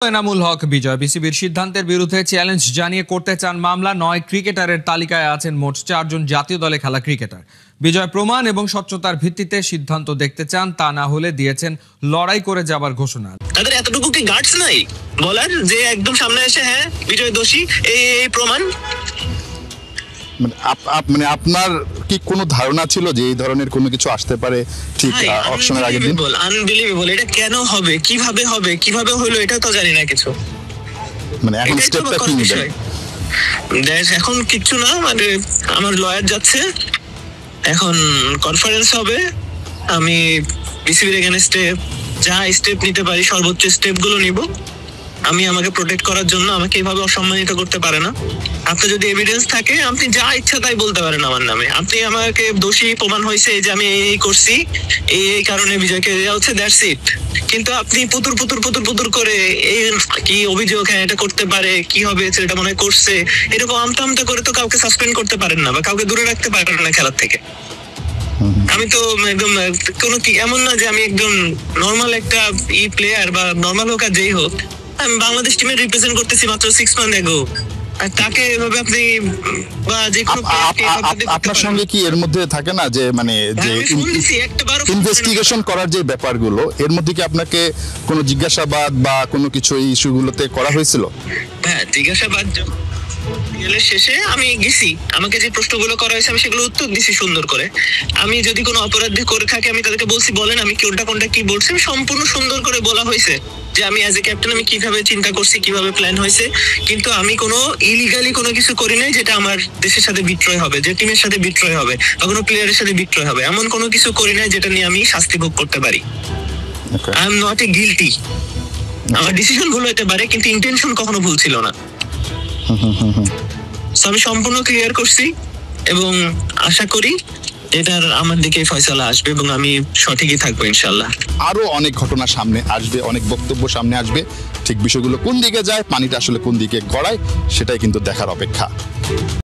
এনামুল হক বিজয় বিসিবির সিদ্ধান্তের বিরুদ্ধে চ্যালেঞ্জ জানিয়ে করতে চান মামলা। 9 ক্রিকেটারের তালিকায় আছেন মোট 4 জন জাতীয় দলে খেলা ক্রিকেটার। বিজয় প্রমাণ এবং স্বচ্ছতার ভিত্তিতে সিদ্ধান্ত দেখতে চান, তা না হলে দিয়েছেন লড়াই করে যাবার ঘোষণা। তাদের এতটুকু কি গার্ডস নাই বলার যে একদম সামনে এসে হ্যাঁ বিজয় দোষী এই প্রমাণ? মানে আপনার কি কোনো ধারণা ছিল যে এই ধরনের কোনো কিছু আসতে পারে ঠিক অকশনের আগের দিন? আনবিলিভেবল। এটা কেন হবে, কিভাবে হলো এটা তো জানি না কিছু। মানে এখন স্টেপটা কি নেবেন? এখন কিচ্ছু না, মানে আমার লয়ার যাচ্ছে, এখন কনফারেন্স হবে, আমি বিসিবির এগেইনস্টে যা স্টেপ নিতে পারি সর্বোচ্চ স্টেপগুলো নিব। আমি আমাকে প্রোটেক্ট করার জন্য আমাকে এইভাবে অসম্মানিত করতে পারে না। আপনি যদি এভিডেন্স থাকে আপনি যা ইচ্ছা তাই বলতে পারেন আমার নামে। আপনি আমাকে দোষী প্রমাণ হয়েছে যে আমি এই করছি, এই কারণে বিজয়কে দেওয়া হচ্ছে, দ্যাটস ইট। কিন্তু আপনি পুতুর করে এই কি অভিযোগ, হ্যাঁ এটা করতে পারে, কি হবে সেটা মনে করছে, এরকম আমতা করে তো কাউকে সাসপেন্ড করতে পারেন না বা কাউকে দূরে রাখতে পারেন না খেলার থেকে। আমি তো একদম কোনো কি এমন না যে আমি একদম নর্মাল একটা প্লেয়ার বা নর্মাল হোক আর যেই হোক, আমি বাংলাদেশ টিমে রিপ্রেজেন্ট করতেছি মাত্র 6 মান্থ এগো। আর তাকে এভাবে আপনি বা যে কোনো আপনার সঙ্গে কি এর মধ্যে থাকে না যে মানে যে ইনভেস্টিগেশন করার যে ব্যাপারগুলো, এর মধ্যে কি আপনাকে কোনো জিজ্ঞাসাবাদ বা কোনো কিছু এই ইস্যুগুলোতে করা হয়েছিল? হ্যাঁ, জিজ্ঞাসাবাদ শেষে আমি গেছি, আমাকে যে প্রশ্নগুলো করা হয়েছে আমি সেগুলো উত্তর দিছি সুন্দর করে। আমি যদি কোনো অপরাধ করে থাকি আমি তাদেরকে বলছি বলেন আমি কোনটা কি বলছি, আমি সম্পূর্ণ সুন্দর করে বলা হয়েছে যে আমি অ্যাজ এ ক্যাপ্টেন আমি কিভাবে চিন্তা করছি, কিভাবে প্ল্যান হয়েছে। কিন্তু আমি কোনো ইলিগালি কোনো কিছু করি নাই যেটা আমার দেশের সাথে বিট্রয় হবে, যে টিমের সাথে বিট্রয় হবে বা কোনো প্লেয়ারের সাথে বিট্রয় হবে, এমন কোনো কিছু করি নাই যেটা নিয়ে আমি শাস্তি ভোগ করতে পারি। I am not a guilty. আমার ডিসিশন ভুল হতে পারে কিন্তু ইন্টেনশন কখনো ভুল ছিল না। আমি সম্পূর্ণ ক্লিয়ার করছি এবং আশা করি এটার আমার দিকে ফয়সালা আসবে এবং আমি সঠিকই থাকবো ইনশাল্লাহ। আরো অনেক ঘটনা সামনে আসবে, অনেক বক্তব্য সামনে আসবে, ঠিক বিষয়গুলো কোন দিকে যায়, পানিটা আসলে কোন দিকে গড়ায়, সেটাই কিন্তু দেখার অপেক্ষা।